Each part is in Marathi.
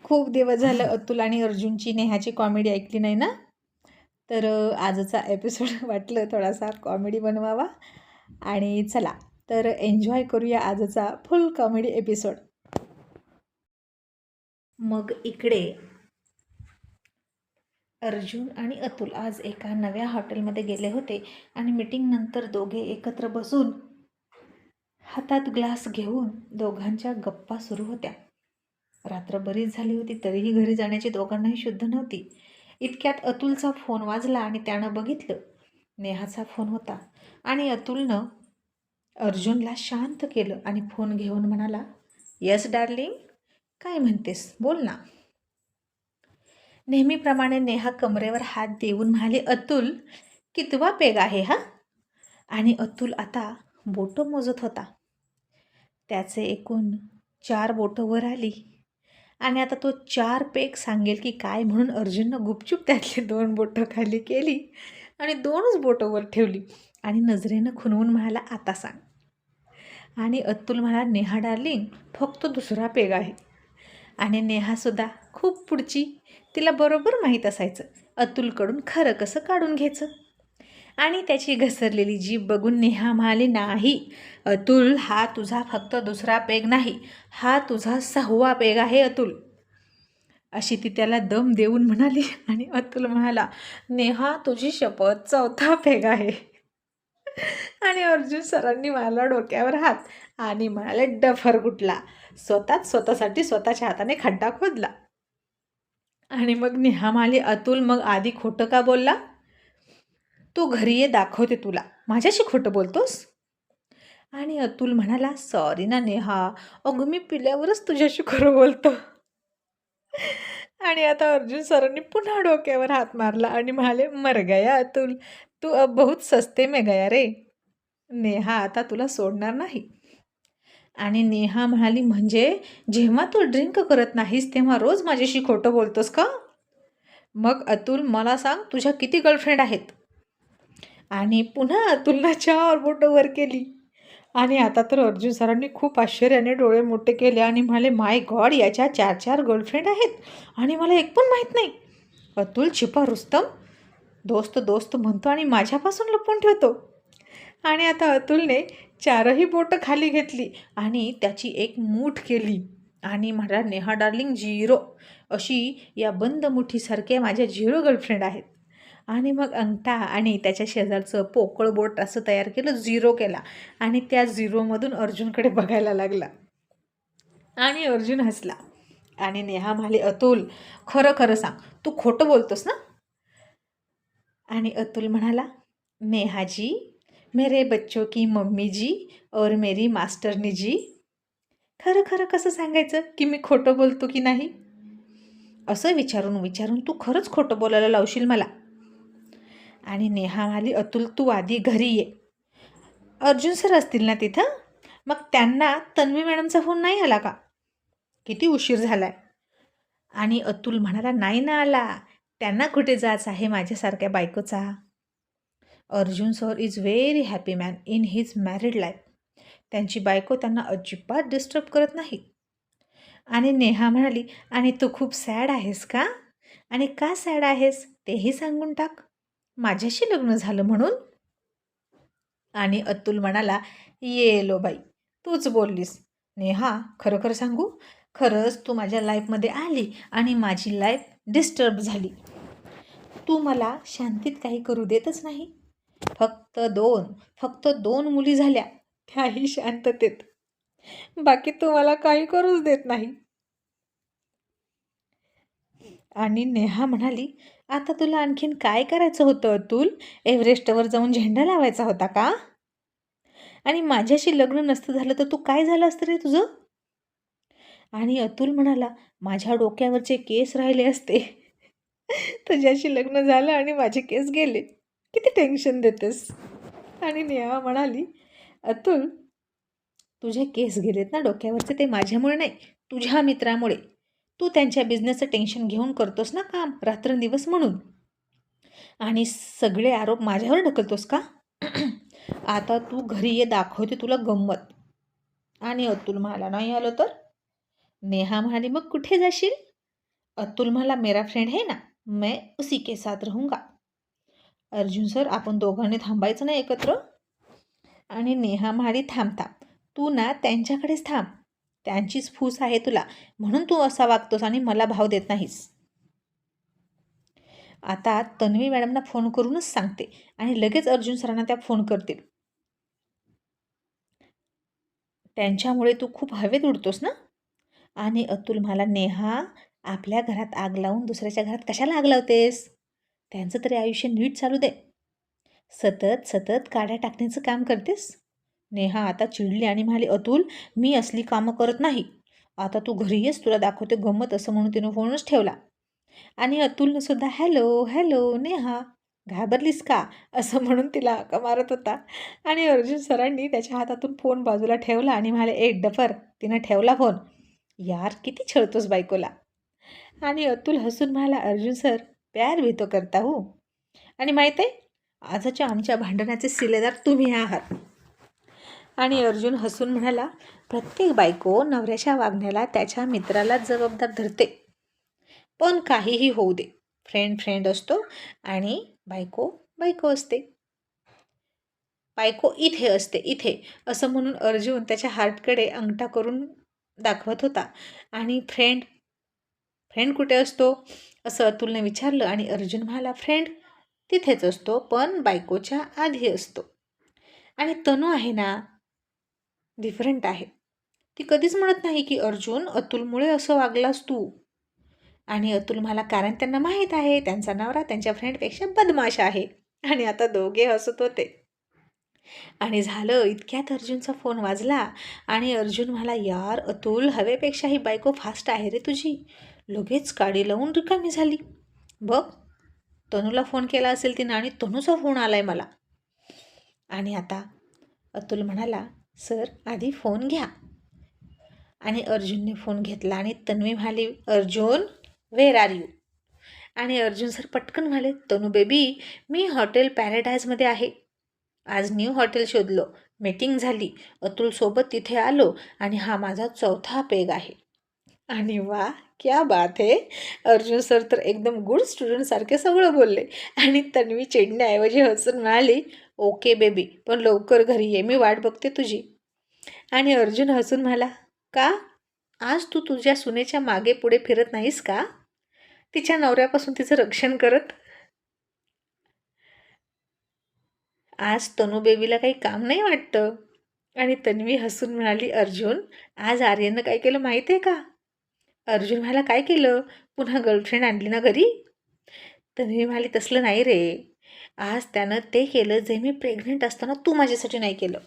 खूप दिवस झालं अतुल आणि अर्जुनची नेहाची कॉमेडी ऐकली नाही ना. तर आजचा एपिसोड वाटलं थोडासा कॉमेडी बनवावा आणि चला तर एन्जॉय करूया आजचा फुल कॉमेडी एपिसोड. मग इकडे अर्जुन आणि अतुल आज एका नव्या हॉटेलमध्ये गेले होते आणि मीटिंगनंतर दोघे एकत्र बसून हातात ग्लास घेऊन दोघांच्या गप्पा सुरू होत्या. रात्र बरीच झाली होती तरीही घरी जाण्याची दोघांनाही शुद्ध नव्हती. इतक्यात अतुलचा फोन वाजला आणि त्यानं बघितलं. नेहाचा फोन होता आणि अतुलनं अर्जुनला शांत केलं आणि फोन घेऊन म्हणाला, "यस डार्लिंग, काय म्हणतेस, बोल ना." नेहमीप्रमाणे नेहा कमरेवर हात देऊन म्हणाली, "अतुल, कितवा पेग आहे हा?" आणि अतुल आता बोटं मोजत होता. त्याचे एकूण 4 बोटं वर आली आणि आता तो 4 पेग सांगेल की काय म्हणून अर्जुननं गुपचूप त्यातली 2 बोटं खाली केली आणि 2च बोटं वर ठेवली आणि नजरेनं खुणवून म्हणाला, "आता सांग." आणि अतुल म्हणाला, "नेहा डार्लिंग, फक्त 2रा पेग आहे." आणि नेहासुद्धा खूप पुढची, तिला बरोबर माहीत असायचं अतुलकडून खरं कसं काढून घ्यायचं. आणि त्याची घसरलेली जीभ बघून नेहा म्हणाली, "नाही अतुल, हा तुझा फक्त 2रा पेग नाही, हा तुझा 6वा पेग आहे अतुल." अशी ती त्याला दम देऊन म्हणाली आणि अतुल म्हणाला, "नेहा, तुझी शपथ, 4था पेग आहे." आणि अर्जुन सरांनी मारला डोक्यावर हात आणि म्हणाले, "डफर कुठला, स्वतःसाठी स्वतःच्या हाताने खड्डा खोदला." आणि मग नेहा म्हणाली, "अतुल, मग आधी खोटं का बोलला? तू घरी ये, दाखवते तुला. माझ्याशी खोटं बोलतोस?" आणि अतुल म्हणाला, "सॉरी ना नेहा, अगं मी पिल्यावरच तुझ्याशी खरं बोलतो." आणि आता अर्जुन सरांनी पुन्हा डोक्यावर हात मारला आणि म्हणाले, "मर गया अतुल, तू अब बहुत सस्ते में गया रे. नेहा आता तुला सोडणार नाही." आणि नेहा म्हणाली, "म्हणजे जेव्हा तू ड्रिंक करत नाहीस तेव्हा रोज माझ्याशी खोटं बोलतोस का? मग अतुल, मला सांग, तुझ्या किती गर्लफ्रेंड आहेत?" आणि पुन्हा अतुलनं 4 बोटं वर केली. आणि आता तर अर्जुन सरांनी खूप आश्चर्याने डोळे मोठे केले आणि म्हणाले, "माय गॉड, याच्या 4 गर्लफ्रेंड आहेत आणि मला एक पण माहीत नाही. अतुल छिपा रुस्तम, दोस्त दोस्त म्हणतो आणि माझ्यापासून लपवून ठेवतो." आणि आता अतुलने 4ही बोटं खाली घेतली आणि त्याची एक मूठ केली आणि म्हणाला, "नेहा डार्लिंग, 0. अशी या बंद मुठीसारख्या माझ्या 0 गर्लफ्रेंड आहेत." आणि मग अंगठा आणि त्याच्या शेजारचं पोकळ बोट असं तयार केलं, 0 केला आणि त्या 0मधून अर्जुनकडे बघायला लागला. आणि अर्जुन हसला आणि नेहा म्हणाली, "अतुल, खरं खरं सांग, तू खोटं बोलतोस ना?" आणि अतुल म्हणाला, "नेहा जी, मेरे बच्चों की मम्मी जी और मेरी मास्टरनी जी." खरं खरं कसं सांगायचं की मी खोटं बोलतो की नाही? असं विचारून विचारून तू खरंच खोटं बोलायला लावशील मला. आणि नेहा म्हणाली, "अतुल, तू आधी घरी ये. अर्जुन सर असतील ना तिथं? मग त्यांना तन्वी मॅडमचा फोन नाही आला का? किती उशीर झालाय." आणि अतुल म्हणाला, "नाही ना आला. त्यांना कुठे जायचं आहे माझ्यासारख्या बायकोचा. Arjun sir is very happy man in his married life. त्यांची बायको त्यांना अजिबात डिस्टर्ब करत नाही." आणि नेहा म्हणाली, "आणि तू खूप सॅड आहेस का? आणि का सॅड आहेस तेही सांगून टाक. माझ्याशी लग्न झालं म्हणून?" आणि अतुल म्हणाला, "ये लो बाई, तूच बोललीस. नेहा, खरं खरं सांगू, खरंच तू माझ्या लाईफमध्ये आली आणि माझी लाईफ डिस्टर्ब झाली. तू मला शांतीत काही करू देतच नाही. फक्त दोन मुली झाल्या, त्याही शांततेत. बाकी तू मला काही करूच देत नाही." आणि नेहा म्हणाली, "आता तुला आणखीन काय करायचं होतं अतुल? एव्हरेस्टवर जाऊन झेंडा लावायचा होता का? आणि माझ्याशी लग्न नसतं झालं तर तू काय झालं असतं रे तुझं?" आणि अतुल म्हणाला, "माझ्या डोक्यावरचे केस राहिले असते. तुझ्याशी लग्न झालं आणि माझे केस गेले. किती टेन्शन देतेस." आणि नेहा म्हणाली, "अतुल, तुझे केस गेलेत ना डोक्यावरचे, ते माझ्यामुळे नाही, तुझ्या मित्रामुळे. तू त्यांच्या बिझनेसचं टेन्शन घेऊन करतोस ना काम रात्रंदिवस म्हणून. आणि सगळे आरोप माझ्यावर ढकलतोस का? आता तू घरी ये, दाखवते तुला गंमत." आणि अतुल म्हणाला, "नाही आलो तर?" नेहा म्हणाली, "मग कुठे जाशील?" अतुल म्हणाला, मेरा फ्रेंड है ना, मैं उसी के साथ रहूंगा. अर्जुन सर, आपण दोघांनी थांबायचं नाही एकत्र. आणि नेहा म्हणाली, थांब थांब, तू ना त्यांच्याकडेच थांब. त्यांचीच फूस आहे तुला, म्हणून तू असा वागतोस आणि मला भाव देत नाहीस. आता तन्वी मॅडमना फोन करूनच सांगते आणि लगेच अर्जुन सरांना त्या फोन करतील. त्यांच्यामुळे तू खूप हवेत उडतोस ना. आणि अतुल म्हणाला, नेहा, आपल्या घरात आग लावून दुसऱ्याच्या घरात कशाला आग लावतेस? त्यांचं तरी आयुष्य नीट चालू दे. सतत सतत काड्या टाकण्याचं काम करतेस. नेहा आता चिडली आणि म्हणाली, अतुल, मी असली कामं करत नाही. आता तू घरी येस, तुला दाखवते गंमत, असं म्हणून तिनं फोनच ठेवला. आणि अतुलनं सुद्धा हॅलो हॅलो नेहा, घाबरलीस का, असं म्हणून तिला हाका मारत होता. आणि अर्जुन सरांनी त्याच्या हातातून फोन बाजूला ठेवला आणि म्हणाले, एक डफर, तिनं ठेवला फोन. यार, किती छळतोस बायकोला. आणि अतुल हसून म्हणाला, अर्जुन सर, प्यार भी तो करता हो. आणि माहीत आहे, आजच्या आमच्या भांडणाचे सिलेदार तुम्ही आहात. आणि अर्जुन हसून म्हणाला, प्रत्येक बायको नवऱ्याच्या वागण्याला त्याच्या मित्राला जबाबदार धरते. पण काहीही होऊ दे, फ्रेंड फ्रेंड असतो आणि बायको बायको असते. बायको इथे असते, इथे, असं म्हणून अर्जुन त्याच्या हार्टकडे अंगठा करून दाखवत होता. आणि फ्रेंड फ्रेंड कुठे असतो, असं अतुलने विचारलं. आणि अर्जुन म्हणाला, फ्रेंड तिथेच असतो, पण बायकोच्या आधी असतो. आणि तनू आहे ना, डिफरंट आहे. ती कधीच म्हणत नाही की अर्जुन, अतुलमुळे असं वागलास तू. आणि अतुल म्हणाला, कारण त्यांना माहीत आहे त्यांचा नवरा त्यांच्या फ्रेंडपेक्षा बदमाश आहे. आणि आता दोघे हसत होते. आणि झालं इतक्यात अर्जुनचा फोन वाजला. आणि अर्जुन म्हणाला, यार अतुल, हवेपेक्षा ही बायको फास्ट आहे रे तुझी. लगेच काडी लावून रिकामी झाली. बघ, तनूला फोन केला असेल तिनं आणि तनूचा फोन आलाय मला. आणि आता अतुल म्हणाला, सर आधी फोन घ्या. आणि अर्जुनने फोन घेतला आणि तन्वी म्हणाली, अर्जुन, वेर आर यू. आणि अर्जुन सर पटकन म्हणाले, तनू बेबी, मी हॉटेल पॅराडाईजमध्ये आहे. आज न्यू हॉटेल शोधलो, मीटिंग झाली, अतुलसोबत तिथे आलो आणि हा माझा 4था पेग आहे. आणि वा, क्या बात आहे. अर्जुन सर तर एकदम गुड स्टुडंटसारखे सगळं बोलले. आणि तन्वी चिडण्याऐवजी हसून म्हणाली, ओके बेबी, पण लवकर घरी ये, मी वाट बघते तुझी. आणि अर्जुन हसून म्हणाला, का, आज तू तुझ्या सुनेच्या मागे पुढे फिरत नाहीस का, तिच्या नवऱ्यापासून तिचं रक्षण करत? आज तनू बेबीला काही काम नाही वाटतं. आणि तन्वी हसून म्हणाली, अर्जुन, आज आर्यननं काय केलं माहीत आहे का? अर्जुन म्हणाला, काय केलं, पुन्हा गर्लफ्रेंड आणली ना घरी? तन्वी म्हणाली, तसलं नाही रे, आज त्यानं ते केलं जे मी प्रेग्नंट असताना तू माझ्यासाठी नाही केलं.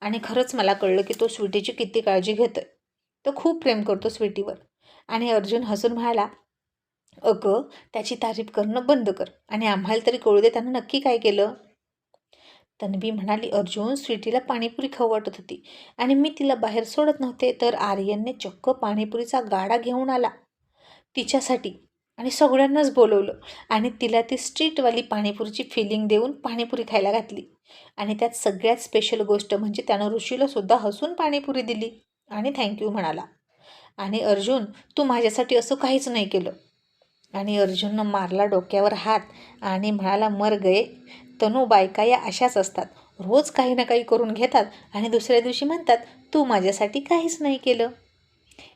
आणि खरंच मला कळलं की तो स्वीटीची किती काळजी घेतोय. तो खूप प्रेम करतो स्वीटीवर. आणि अर्जुन हसून म्हणाला, अगं, त्याची तारीफ करणं बंद कर आणि आम्हाला तरी कळू दे त्यानं नक्की काय केलं. तन्वी म्हणाली, अर्जुन, स्वीटीला पाणीपुरी खाऊ वाटत होती आणि मी तिला बाहेर सोडत नव्हते, तर आर्यनने चक्क पाणीपुरीचा गाडा घेऊन आला तिच्यासाठी आणि सगळ्यांनाच बोलवलं आणि तिला ती स्ट्रीटवाली पाणीपुरीची फिलिंग देऊन पाणीपुरी खायला घातली. आणि त्यात सगळ्यात स्पेशल गोष्ट म्हणजे त्यानं ऋषीला सुद्धा हसून पाणीपुरी दिली आणि थँक्यू म्हणाला. आणि अर्जुन, तू माझ्यासाठी असं काहीच नाही केलं. आणि अर्जुननं मारला डोक्यावर हात आणि म्हणाला, मर गए. तनू बायका या अशाच असतात, रोज काही ना काही करून घेतात आणि दुसऱ्या दिवशी म्हणतात, तू माझ्यासाठी काहीच नाही केलं.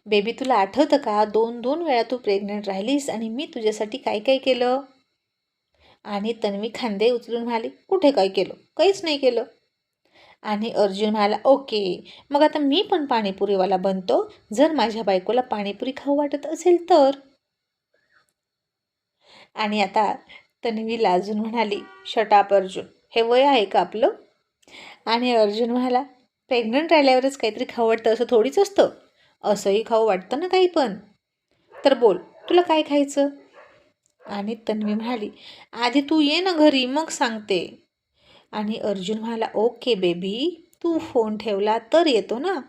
बेबी, तुला आठवतं का, 2-2 वेळा तू प्रेग्नंट राहिलीस आणि मी तुझ्यासाठी काय काय केलं? आणि तन्वी खांदे उचलून म्हणाली, कुठे काय केलं, काहीच नाही केलं. आणि अर्जुन म्हणाला, ओके, मग आता मी पण पाणीपुरीवाला बनतो, जर माझ्या बायकोला पाणीपुरी खाऊ वाटत असेल तर. आणि आता तन्वी लाजून म्हणाली, शटाप अर्जुन, हे वय आहे का आपलं? आणि अर्जुन म्हणाला, प्रेग्नंट राहिल्यावरच काहीतरी खाऊ वाटतं असं थोडीच असतं, असंही खाऊ वाटतं ना काही पण. तर बोल, तुला काय खायचं? आणि तन्वी म्हणाली, आधी तू ये ना घरी, मग सांगते. आणि अर्जुन म्हणाला, ओके बेबी, तू फोन ठेवला तर येतो ना.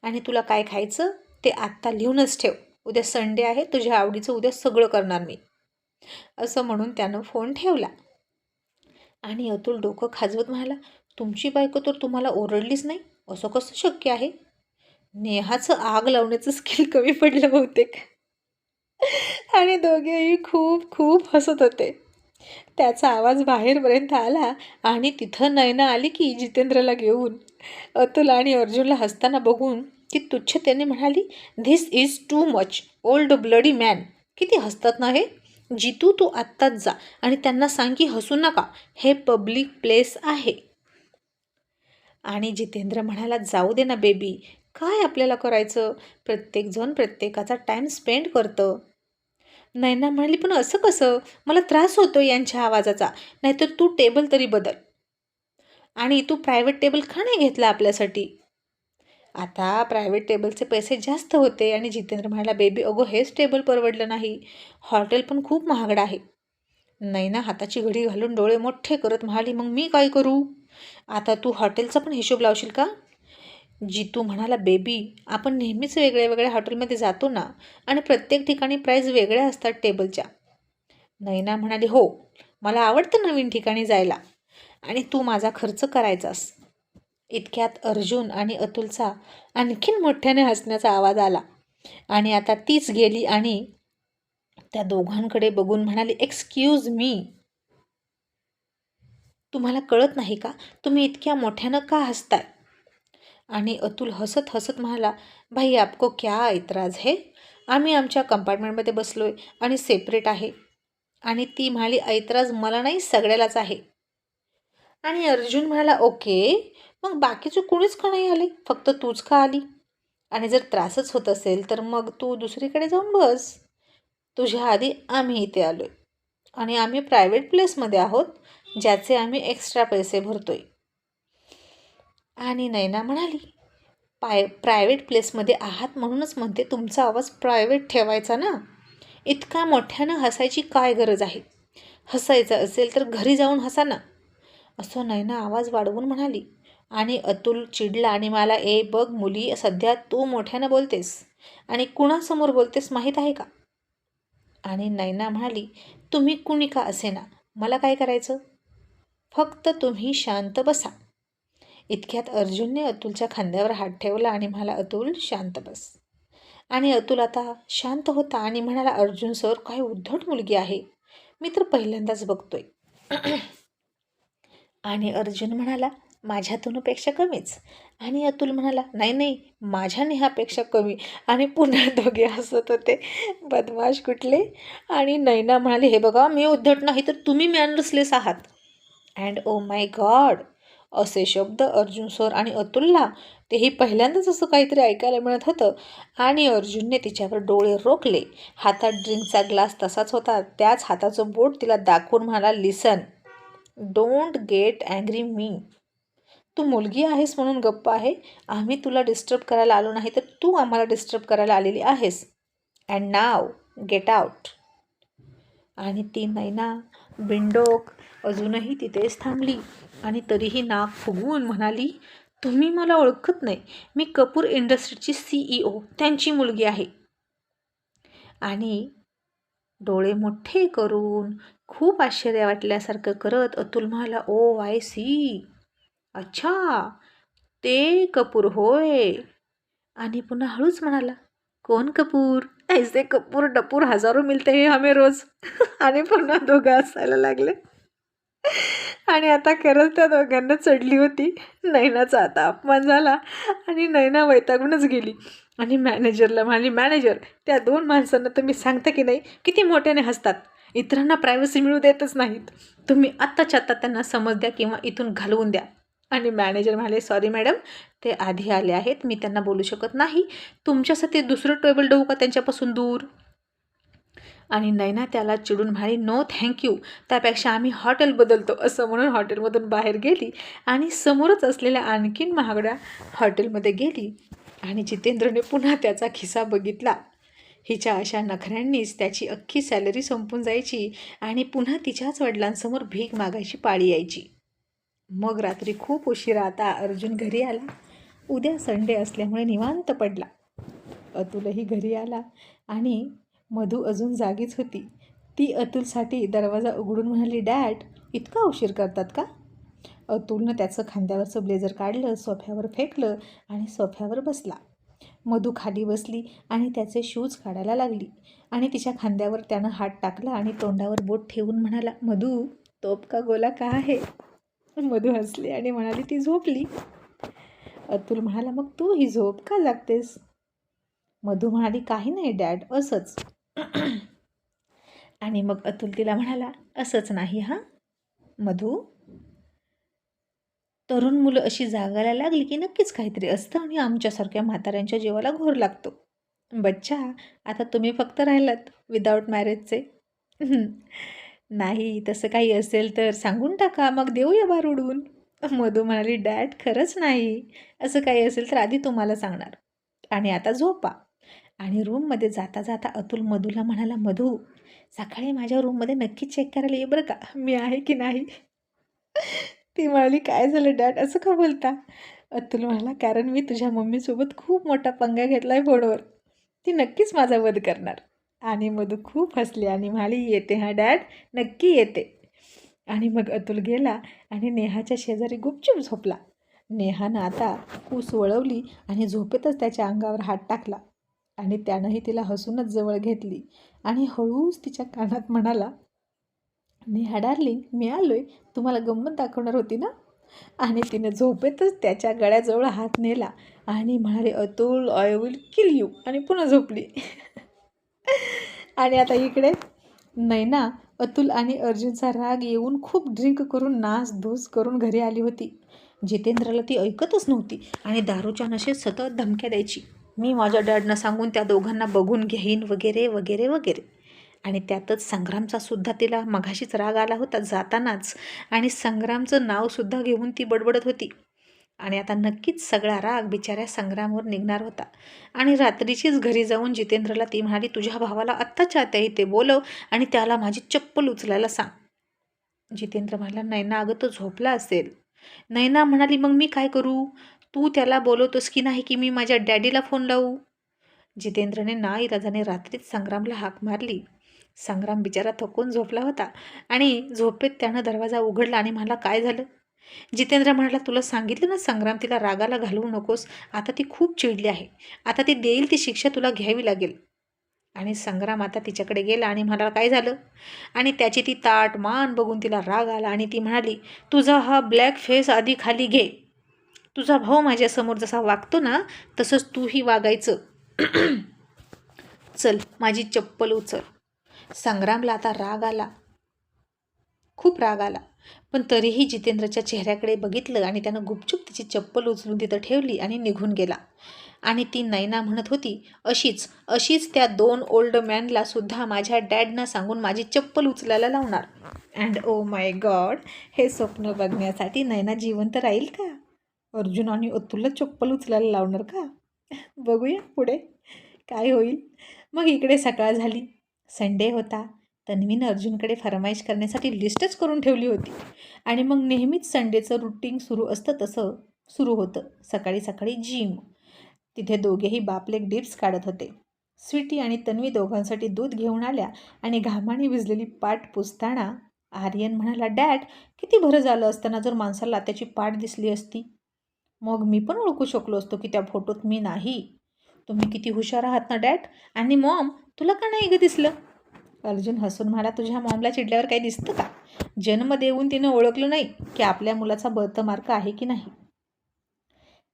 आणि तुला काय खायचं ते आत्ता लिहूनच ठेव, उद्या संडे आहे, तुझ्या आवडीचं उद्या सगळं करणार मी, असं म्हणून त्यानं फोन ठेवला. आणि अतुल डोकं खाजवत म्हणाला, तुमची बायको तर तुम्हाला ओरडलीच नाही, असं कसं शक्य आहे? नेहाचं आग लावण्याचं स्किल कमी पडलं बहुतेक. आणि दोघेही खूप खूप हसत होते. त्याचा आवाज बाहेरपर्यंत आला आणि तिथं नयना आली की जितेंद्रला घेऊन. अतुल आणि अर्जुनला हसताना बघून ती तुच्छतेने म्हणाली, "this is too much, old bloody man." किती हसतात ना हे. "जितू तू आत्ताच जा आणि त्यांना सांग की हसू नका, हे पब्लिक प्लेस आहे." आणि जितेंद्र म्हणाला, "जाऊ दे ना बेबी, काय आपल्याला करायचं, प्रत्येकजण प्रत्येकाचा टाईम स्पेंड करतं." नैना म्हणाली, "पण असं कसं, मला त्रास होतो यांच्या आवाजाचा, नाहीतर तू टेबल तरी बदल. आणि तू प्रायव्हेट टेबल का नाही घेतला आपल्यासाठी?" आता प्रायव्हेट टेबलचे पैसे जास्त होते. आणि जितेंद्र म्हणाला, "बेबी अगो हेच टेबल परवडलं नाही, हॉटेल पण खूप महागडं आहे." नैना हाताची घडी घालून डोळे मोठे करत म्हणाली, "मग मी काय करू? आता तू हॉटेलचा पण हिशोब लावशील का?" जितू म्हणाला, "बेबी आपण नेहमीच वेगळ्या वेगळ्या हॉटेलमध्ये जातो ना, आणि प्रत्येक ठिकाणी प्राईस वेगळ्या असतात टेबलच्या." नैना म्हणाली, "हो, मला आवडतं नवीन ठिकाणी जायला, आणि तू माझा खर्च करायचास." इतक्यात अर्जुन आणि अतुलचा आणखीन मोठ्याने हसण्याचा आवाज आला. आणि आता तीच गेली आणि त्या दोघांकडे बघून म्हणाली, "एक्सक्यूज मी, तुम्हाला कळत नाही का, तुम्ही इतक्या मोठ्यानं का हसताय?" आणि अतुल हसत हसत म्हणाला, "भाई आपको क्या ऐतराज है, आम्ही आमच्या कंपार्टमेंटमध्ये बसलोय आणि सेपरेट आहे." आणि ती म्हणाली, "ऐतराज मला नाही, सगळ्यालाच आहे." आणि अर्जुन म्हणाला, "ओके, मग बाकीचे कोणीच का नाही आले, फक्त तूच का आली? आणि जर त्रासच होत असेल तर मग तू दुसरीकडे जाऊन बस. तुझ्या आधी आम्ही इथे आलोय, आणि आम्ही प्रायव्हेट प्लेसमध्ये आहोत, ज्याचे आम्ही एक्स्ट्रा पैसे भरतोय." आणि नैना म्हणाली, प्रायव्हेट प्लेसमध्ये आहात म्हणूनच म्हणते, तुमचा आवाज प्रायव्हेट ठेवायचा ना. इतका मोठ्यानं हसायची काय गरज आहे? हसायचं असेल तर घरी जाऊन हसा ना." असं नैना आवाज वाढवून म्हणाली. आणि अतुल चिडला आणि मला, "ए बघ मुली, सध्या तू मोठ्यानं बोलतेस, आणि कुणासमोर बोलतेस माहीत आहे का?" आणि नैना म्हणाली, "तुम्ही कुणी का असेना, मला काय करायचं, फक्त तुम्ही शांत बसा." इतक्यात अर्जुनने अतुलच्या खांद्यावर हात ठेवला आणि म्हणाला, "अतुल शांत बस." आणि अतुल आता शांत होता आणि म्हणाला, "अर्जुन सर, काय उद्धट मुलगी आहे, मी तर पहिल्यांदाच बघतोय." आणि अर्जुन म्हणाला, "माझ्या तनुपेक्षा कमीच." आणि अतुल म्हणाला, "नाही नाही, माझ्या नेहापेक्षा कमी." आणि पुन्हा दोघे हसत होते, बदमाश कुठले. आणि नैना म्हणाली, "हे बघा, मी उद्धट नाही तर तुम्ही मॅनर्सलेस आहात." अँड ओ माय गॉड, असे शब्द अर्जुन सर आणि अतुलला तेही पहिल्यांदाच असं काहीतरी ऐकायला मिळत होतं. आणि अर्जुनने तिच्यावर डोळे रोखले. हातात ड्रिंकचा ग्लास तसाच होता, त्याच हाताचं बोट तिला दाखवून म्हणाला, "लिसन, डोंट गेट अँग्री मी. तू मुलगी आहेस म्हणून गप्प आहे, आम्ही तुला डिस्टर्ब करायला आलो नाही, तर तू आम्हाला डिस्टर्ब करायला आलेली आहेस. And now get out." आणि ती नैना बिंडोक अजूनही तिथेच थांबली आणि तरीही नाक फुगवून म्हणाली, "तुम्ही मला ओळखत नाही, मी कपूर इंडस्ट्रीची CEO, त्यांची मुलगी आहे." आणि डोळे मोठे करून खूप आश्चर्य वाटल्यासारखं करत अतुल म्हणाला, "ओ आय सी, अच्छा, ते कपूर होय." आणि पुन्हा हळूच म्हणाला, "कोण कपूर? ऐसे कपूर डपूर हजारो मिलते हैं हमें रोज." आणि पुन्हा दोघं हसायला लागले. आणि आता खरंच त्या दोघांना चढली होती. नैनाचा आता अपमान झाला आणि नैना वैतागूनच गेली. आणि मॅनेजरला म्हणाली, "मॅनेजर, त्या 2 माणसांना तुम्ही सांगता की नाही, किती मोठ्याने हसतात, इतरांना प्रायव्हसी मिळू देतच नाहीत. तुम्ही आत्ताच्या आत्ता त्यांना समज द्या किंवा इथून घालवून द्या." आणि मॅनेजर म्हणाले, "सॉरी मॅडम, ते आधी आले आहेत, मी त्यांना बोलू शकत नाही. तुमच्यासाठी दुसरं टेबल देऊ का त्यांच्यापासून दूर?" आणि नैना त्याला चिडून म्हणाली, "नो थँक्यू, त्यापेक्षा आम्ही हॉटेल बदलतो." असं म्हणून हॉटेलमधून बाहेर गेली आणि समोरच असलेल्या आणखीन महागड्या हॉटेलमध्ये गेली. आणि जितेंद्रने पुन्हा त्याचा खिसा बघितला. हिच्या अशा नखऱ्यांनीच त्याची अख्खी सॅलरी संपून जायची आणि पुन्हा तिच्याच वडिलांसमोर भीक मागायची पाळी यायची. मग रात्री खूप उशिरा आता अर्जुन घरी आला. उद्या संडे असल्यामुळे निवांत पडला. अतुलही घरी आला आणि मधू अजून जागीच होती. ती अतुलसाठी दरवाजा उघडून म्हणाली, "डॅड, इतका उशीर करतात का?" अतुलनं त्याचं खांद्यावरचं ब्लेझर काढलं, सोफ्यावर फेकलं आणि सोफ्यावर बसला. मधू खाली बसली आणि त्याचे शूज काढायला लागली आणि तिच्या खांद्यावर त्यानं हात टाकला आणि तोंडावर बोट ठेवून म्हणाला, मधू तोप का गोला का आहे? मधू हसली आणि म्हणाली, ती झोपली. अतुल म्हणाला, मग तू ही झोप का जागतेस? मधू म्हणाली, काही नाही डॅड, असंच. आणि मग अतुल तिला म्हणाला, असंच नाही हां मधू, तरुण मुलं अशी जागायला लागली की नक्कीच काहीतरी असतं आणि आमच्यासारख्या म्हाताऱ्यांच्या जीवाला घोर लागतो. बच्चा, आता तुम्ही फक्त राहिलात विदाऊट मॅरेजचे. नाही, तसं काही असेल तर सांगून टाका, मग देऊया बार उडवून. मधू म्हणाली, डॅड खरंच नाही, असं काही असेल तर आधी तुम्हाला सांगणार. आणि आता झोपा. आणि रूममध्ये जाता जाता अतुल मधूला म्हणाला, मधू सकाळी माझ्या रूममध्ये नक्की चेक करायला ये बरं का, मी आहे की नाही. ती म्हणाली, काय झालं डॅड, असं का बोलता? अतुल म्हणाला, कारण मी तुझ्या मम्मीसोबत खूप मोठा पंगा घेतला आहे फोनवर, ती नक्कीच माझा वध करणार. आणि मधू खूप हसली आणि म्हणाली, येते हा डॅड, नक्की येते. आणि मग अतुल गेला आणि नेहाच्या शेजारी गुपचूप झोपला. नेहानं आता कूस वळवली आणि झोपेतच त्याच्या अंगावर हात टाकला आणि त्यानंही तिला हसूनच जवळ घेतली आणि हळूच तिच्या कानात म्हणाला, नेहा डार्लिंग, मी आलोय, तुम्हाला गंमत दाखवणार होती ना. आणि तिने झोपेतच त्याच्या गळ्याजवळ हात नेला आणि म्हणाले, Atul I will kill you, आणि पुन्हा झोपली. आणि आता इकडे नैना अतुल आणि अर्जुनचा राग येऊन खूप ड्रिंक करून नास धूस करून घरी आली होती. जितेंद्रला ती ऐकतच नव्हती आणि दारूच्या नशेत सतत धमक्या द्यायची, मी माझ्या डॅडनं सांगून त्या दोघांना बघून घेईन वगैरे वगैरे वगैरे. आणि त्यातच संग्रामचा सुद्धा तिला मघाशीच राग आला होता जातानाच, आणि संग्रामचं नावसुद्धा घेऊन ती बडबडत होती. आणि आता नक्कीच सगळा राग बिचाऱ्या संग्रामवर निघणार होता. आणि रात्रीचीच घरी जाऊन जितेंद्रला ती म्हणाली, तुझ्या भावाला आत्ताच्या आता इथे बोलव आणि त्याला माझी चप्पल उचलायला सांग. जितेंद्र म्हणाला, नैना अगं तो झोपला असेल. नैना म्हणाली, मग मी काय करू? तू त्याला बोलवतोस की नाही की मी माझ्या डॅडीला फोन लावू? जितेंद्रने नाईलाजाने रात्रीच संग्रामला हाक मारली. संग्राम बिचारा थकून झोपला होता आणि झोपेत त्यानं दरवाजा उघडला आणि म्हणाला, काय झालं? जितेंद्र म्हणाला, तुला सांगितलं ना संग्राम, तिला रागाला घालवू नकोस, आता ती खूप चिडली आहे, आता ती देईल ती शिक्षा तुला घ्यावी लागेल. आणि संग्राम आता तिच्याकडे गेला आणि म्हणाला, काय झालं? आणि त्याची ती ताट मान बघून तिला राग आला आणि ती म्हणाली, तुझा हा ब्लॅक फेस आधी खाली घे. तुझा भाऊ माझ्यासमोर जसा वागतो ना तसंच तूही वागायचं. चल माझी चप्पल उचल. संग्रामला आता राग आला, खूप राग आला, पण तरीही जितेंद्रच्या चेहऱ्याकडे बघितलं आणि त्यानं गुपचूप तिची चप्पल उचलून तिथं ठेवली आणि निघून गेला. आणि ती नैना म्हणत होती, अशीच त्या 2 ओल्ड मॅनला सुद्धा माझ्या डॅडनं सांगून माझी चप्पल उचलायला लावणार. अँड ओ माय गॉड, हे स्वप्न बघण्यासाठी नैना जिवंत राहील का? अर्जुन आणि अतुलला चप्पल उचलायला लावणार का? बघूया पुढे काय होईल. मग इकडे सकाळ झाली, संडे होता. तन्वीनं अर्जुनकडे फरमाईश करण्यासाठी लिस्टच करून ठेवली होती. आणि मग नेहमीच संडेचं रुटीन सुरू असतं तसं सुरू होतं. सकाळी सकाळी जिम. तिथे दोघेही बापलेक डिप्स काढत होते. स्वीटी आणि तन्वी दोघांसाठी दूध घेऊन आल्या आणि घामाने भिजलेली पाठ पुसताना आर्यन म्हणाला, डॅड, किती बरं झालं असताना जर माणसाला त्याची पाठ दिसली असती. मग मी पण ओळखू शकलो असतो की त्या फोटोत मी नाही. तुम्ही किती हुशार आहात ना डॅड. आणि मॉम, तुला का नाही ग दिसलं? अर्जुन हसून म्हणाला, तुझ्या मॉमला चिडल्यावर काही दिसतं का? जन्म देऊन तिनं ओळखलं नाही की आपल्या मुलाचा बर्थमार्क आहे की नाही.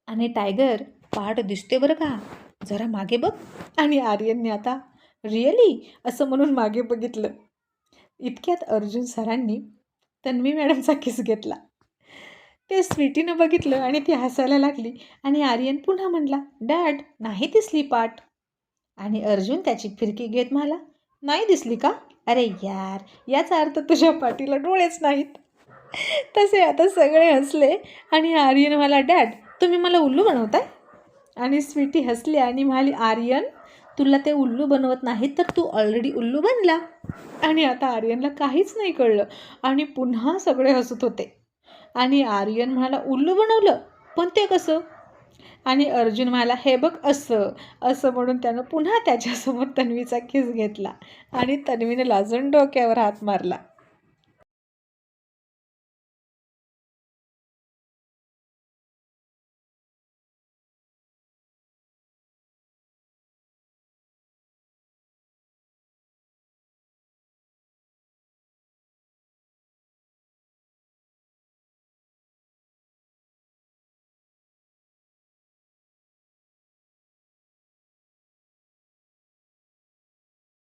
आणि टायगर, पाठ दिसते बरं का, जरा मागे बघ. आणि आर्यनने आता रिअली असं म्हणून मागे बघितलं. इतक्यात अर्जुन सरांनी तन्वी मॅडमचा किस घेतला. ते स्वीटीनं बघितलं आणि ती हसायला लागली. आणि आर्यन पुन्हा म्हणला, डॅड, नाही दिसली पाठ. आणि अर्जुन त्याची फिरकी घेत म्हणाला, नाही दिसली का? अरे यार, याचा अर्थ तुझ्या पाठीला डोळेच नाहीत. तसे आता सगळे हसले आणि आर्यन म्हणाला, डॅड, तुम्ही मला उल्लू बनवताय? आणि स्वीटी हसली आणि म्हणाली, आर्यन, तुला ते उल्लू बनवत नाहीत तर तू ऑलरेडी उल्लू बनला. आणि आता आर्यनला काहीच नाही कळलं आणि पुन्हा सगळे हसत होते. आणि आर्यन म्हणाला, उल्लू बनवलं, पण ते कसं? आणि अर्जुन म्हणाला, हे बघ असं. असं म्हणून त्यानं पुन्हा त्याच्यासमोर तन्वीचा किस घेतला आणि तन्वीने लाजून डोक्यावर हात मारला.